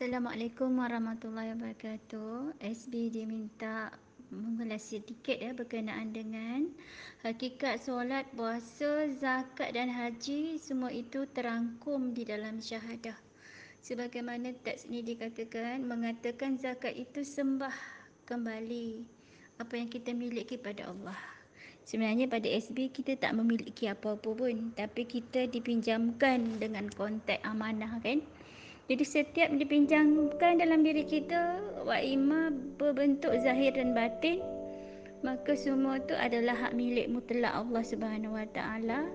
Assalamualaikum warahmatullahi wabarakatuh. SB diminta mengulas sedikit berkenaan dengan hakikat solat, puasa, zakat dan haji. Semua itu terangkum di dalam syahadah. Sebagaimana teks ini dikatakan, mengatakan zakat itu sembah kembali apa yang kita miliki pada Allah. Sebenarnya pada SB kita tak memiliki apa-apa pun, tapi kita dipinjamkan dengan konteks amanah kan. Jadi setiap dipinjamkan dalam diri kita, wa imma berbentuk zahir dan batin, maka semua itu adalah hak milik mutlak Allah Subhanahu Wa Taala.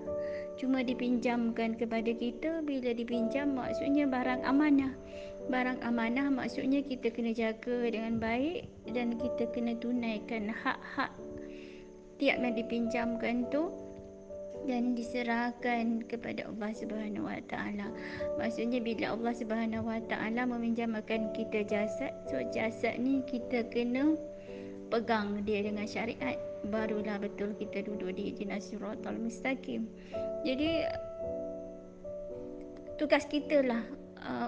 Cuma dipinjamkan kepada kita. Bila dipinjam maksudnya barang amanah. Barang amanah maksudnya kita kena jaga dengan baik dan kita kena tunaikan hak-hak tiap yang dipinjamkan tu dan diserahkan kepada Allah Subhanahu Wa Taala. Maksudnya bila Allah Subhanahu Wa Taala meminjamkan kita jasad, so jasad ni kita kena pegang dia dengan syariat, barulah betul kita duduk di ihdinas siratal mustaqim. Jadi tugas kita lah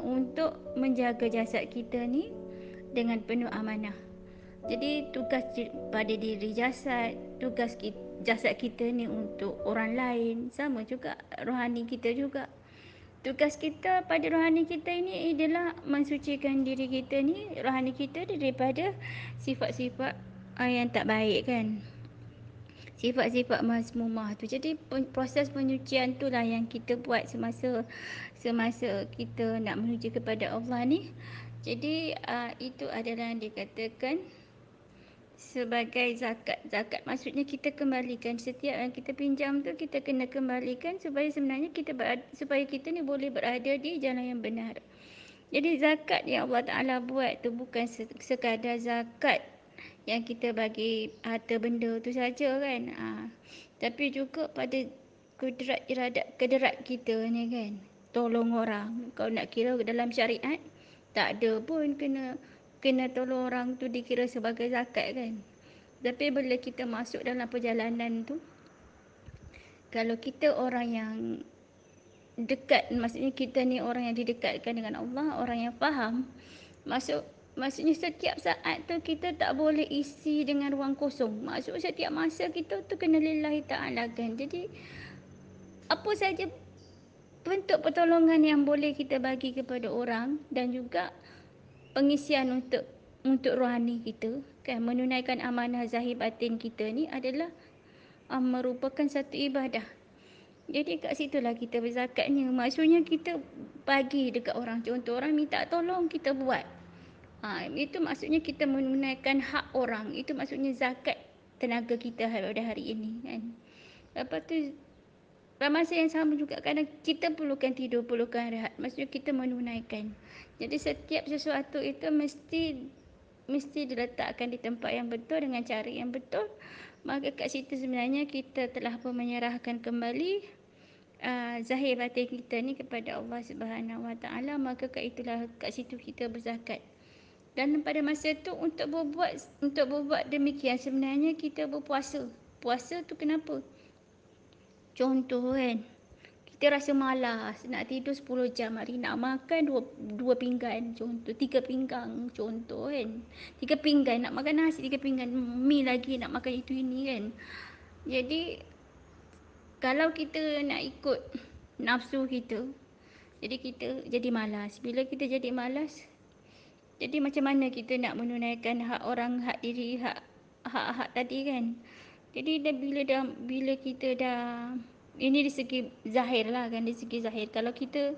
untuk menjaga jasad kita ni dengan penuh amanah. Jadi tugas pada diri jasad, tugas jasad kita ni untuk orang lain, sama juga rohani kita juga. Tugas kita pada rohani kita ini adalah mensucikan diri kita ni, rohani kita daripada sifat-sifat yang tak baik kan. Sifat-sifat mazmumah tu. Jadi proses penyucian tu lah yang kita buat semasa kita nak menuju kepada Allah ni. Jadi itu adalah yang dikatakan sebagai zakat. Zakat maksudnya kita kembalikan setiap yang kita pinjam tu, kita kena kembalikan supaya sebenarnya supaya kita ni boleh berada di jalan yang benar. Jadi zakat yang Allah Ta'ala buat tu bukan sekadar zakat yang kita bagi harta benda tu saja kan. Tapi juga pada kudrat iradat kederat kita ni kan. Tolong orang. Kalau nak kira dalam syariat, tak ada pun kena tolong orang tu dikira sebagai zakat kan. Tapi bila kita masuk dalam perjalanan tu, kalau kita orang yang dekat, maksudnya kita ni orang yang didekatkan dengan Allah, orang yang faham, maksudnya setiap saat tu kita tak boleh isi dengan ruang kosong. Maksudnya setiap masa kita tu kena lillahi ta'ala kan. Jadi apa saja bentuk pertolongan yang boleh kita bagi kepada orang dan juga pengisian untuk rohani kita kan, menunaikan amanah zahir batin kita ni adalah merupakan satu ibadah. Jadi kat situlah kita berzakatnya. Maksudnya kita bagi dekat orang. Contoh orang minta tolong, kita buat. Itu maksudnya kita menunaikan hak orang. Itu maksudnya zakat tenaga kita pada hari ini kan. Lepas tu pada masa yang sama juga kadang kita perlukan tidur, perlukan rehat. Maksudnya kita menunaikan. Jadi setiap sesuatu itu mesti diletakkan di tempat yang betul dengan cara yang betul. Maka kat situ sebenarnya kita telah pun menyerahkan kembali zahir batin kita ni kepada Allah Subhanahu Wa Taala. Maka kat situ kita berzakat. Dan pada masa tu untuk berbuat demikian sebenarnya kita berpuasa. Puasa tu kenapa? Contoh kan, kita rasa malas nak tidur 10 jam hari, nak makan dua pinggan contoh, 3 pinggang contoh kan. 3 pinggan nak makan nasi, 3 pinggan mi lagi nak makan itu ini kan. Jadi kalau kita nak ikut nafsu kita, jadi kita jadi malas. Bila kita jadi malas, jadi macam mana kita nak menunaikan hak orang, hak diri, hak tadi kan. Jadi bila kita dah, ini di segi zahir lah kan, di segi zahir. Kalau kita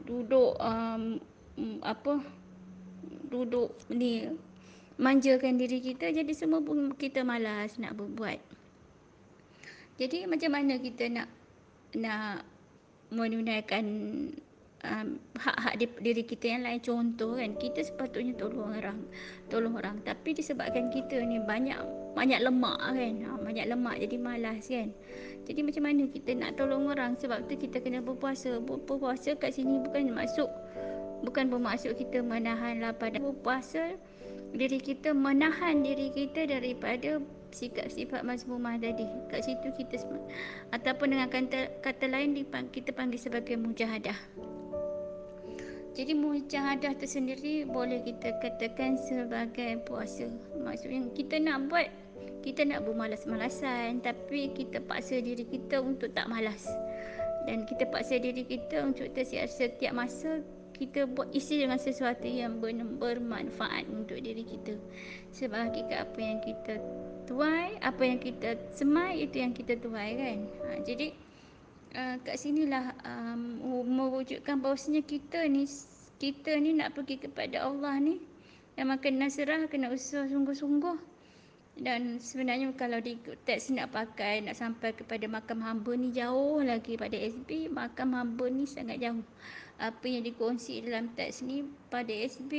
duduk duduk ni manjakan diri kita, jadi semua pun kita malas nak berbuat. Jadi macam mana kita nak menunaikan hak-hak diri kita yang lain. Contoh kan, kita sepatutnya tolong orang, tapi disebabkan kita ni banyak lemak kan, banyak lemak jadi malas kan. Jadi macam mana kita nak tolong orang? Sebab tu kita kena berpuasa. Berpuasa kat sini bukan bermaksud kita menahan lapar. Berpuasa diri kita, menahan diri kita daripada sifat-sifat mazmumah tadi. Kat situ kita, ataupun dengan kata lain kita panggil sebagai mujahadah. Jadi mujahadah tu sendiri boleh kita katakan sebagai puasa. Maksudnya kita nak buat, kita nak bermalas-malasan, tapi kita paksa diri kita untuk tak malas. Dan kita paksa diri kita untuk setiap masa kita buat isi dengan sesuatu yang bermanfaat untuk diri kita. Sebab hakikat apa yang kita tuai, apa yang kita semai, itu yang kita tuai kan. Jadi kat sinilah mewujudkan bahawasanya kita ni nak pergi kepada Allah ni memang kena serah, kena usaha sungguh-sungguh. Dan sebenarnya kalau diikut teks nak sampai kepada makam hamba ni jauh lagi pada SB. Makam hamba ni sangat jauh. Apa yang dikongsi dalam teks ni pada SB,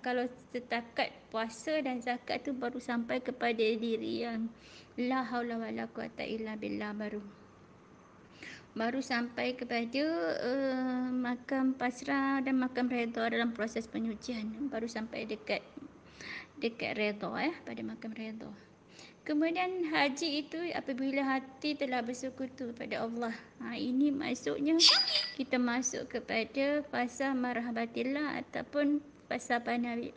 kalau setakat puasa dan zakat tu baru sampai kepada diri yang la haula wala quwata illa billah, baru sampai kepada makam pasrah dan makam redha dalam proses penyucian, baru sampai dekat redha, pada makam redha. Kemudian haji itu apabila hati telah bersekutu pada Allah. Ini maksudnya kita masuk kepada fasa marhabatillah ataupun fasa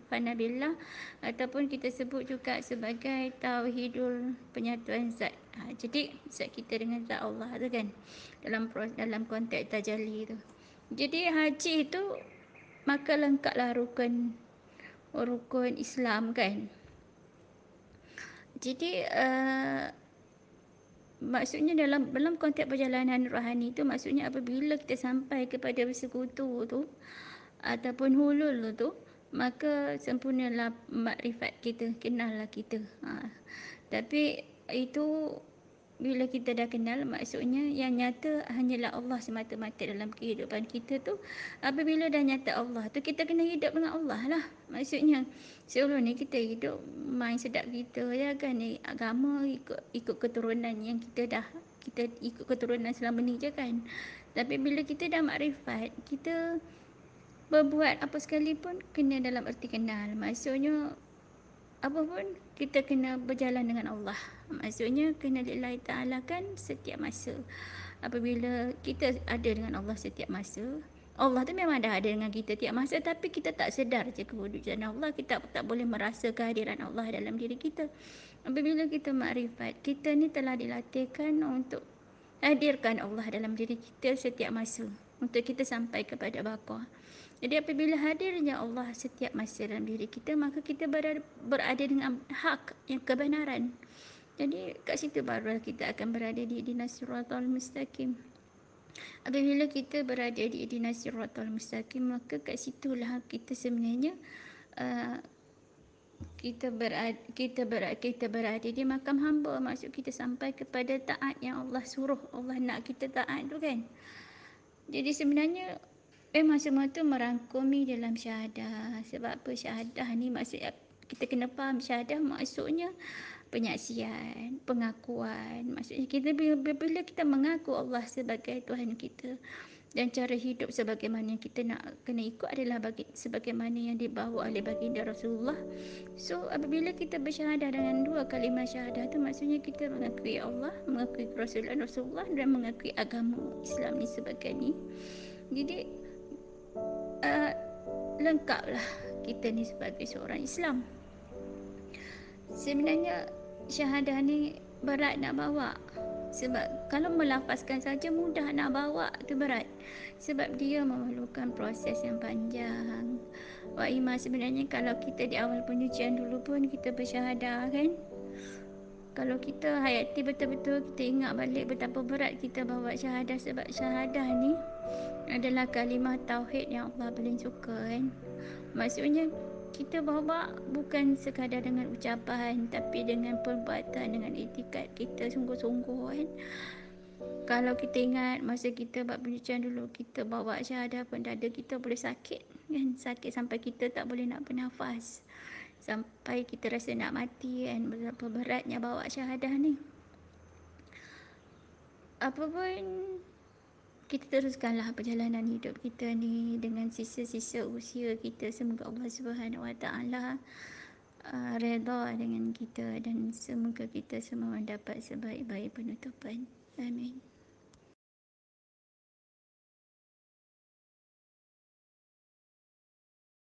fanabillah, ataupun kita sebut juga sebagai tauhidul penyatuan zat. Jadi zat kita dengan zat Allah tu kan, dalam konteks tajalli tu. Jadi haji itu maka lengkaplah rukun Islam kan. Jadi maksudnya dalam konteks perjalanan rohani itu, maksudnya apabila kita sampai kepada bersekutu tu ataupun hulul tu, maka sempurnalah makrifat kita, kenallah kita. Tapi itu bila kita dah kenal, maksudnya yang nyata hanyalah Allah semata-mata dalam kehidupan kita tu. Apabila dah nyata Allah tu, kita kena hidup dengan Allah lah. Maksudnya sebelum ni kita hidup main sedap kita ya kan, agama ikut keturunan yang kita ikut keturunan selama ni je kan. Tapi bila kita dah makrifat, kita berbuat apa sekalipun kena dalam erti kenal. Maksudnya apa pun kita kena berjalan dengan Allah. Maksudnya kena lillahi ta'ala kan setiap masa. Apabila kita ada dengan Allah setiap masa, Allah tu memang dah ada dengan kita setiap masa, tapi kita tak sedar je kewujudan Allah. Kita tak boleh merasa kehadiran Allah dalam diri kita. Apabila kita makrifat, kita ni telah dilatihkan untuk hadirkan Allah dalam diri kita setiap masa, untuk kita sampai kepada baqah. Jadi apabila hadirnya Allah setiap masa dalam diri kita, maka kita berada dengan hak, yang kebenaran. Jadi kat situ barulah kita akan berada di ihdinas siratal mustaqim. Apabila kita berada di ihdinas siratal mustaqim, maka kat situlah kita sebenarnya kita berada di makam hamba. Maksud kita sampai kepada taat yang Allah suruh, Allah nak kita taat tu kan. Jadi sebenarnya memang semua tu merangkumi dalam syahadah. Sebab apa? Syahadah ni maksudnya kita kena faham syahadah maksudnya penyaksian, pengakuan. Maksudnya kita bila kita mengaku Allah sebagai Tuhan kita, dan cara hidup sebagaimana yang kita nak kena ikut adalah sebagaimana yang dibawa oleh baginda Rasulullah. So apabila kita bersyahadah dengan dua kalimah syahadah tu, maksudnya kita mengakui Allah, mengakui Rasulullah dan mengakui agama Islam ni sebagai ni. Jadi lengkaplah kita ni sebagai seorang Islam. Sebenarnya syahadah ni berat nak bawa. Sebab kalau melafazkan saja mudah, nak bawa tu berat. Sebab dia memerlukan proses yang panjang. Wak Ima, sebenarnya kalau kita di awal penyucian dulu pun kita bersyahadah kan. Kalau kita hayati betul-betul, kita ingat balik betapa berat kita bawa syahadah. Sebab syahadah ni adalah kalimah tauhid yang Allah paling suka kan. Maksudnya kita bawa bukan sekadar dengan ucapan, tapi dengan perbuatan, dengan etikat kita sungguh-sungguh kan. Kalau kita ingat masa kita buat penyucian dulu, kita bawa syahadah pun dada kita boleh sakit kan. Sakit sampai kita tak boleh nak bernafas, sampai kita rasa nak mati kan. Betapa beratnya bawa syahadah ni. Apa pun, kita teruskanlah perjalanan hidup kita ni dengan sisa-sisa usia kita. Semoga Allah Subhanahu Wa Taala redha dengan kita, dan semoga kita semua mendapat sebaik-baik penutupan. Amin.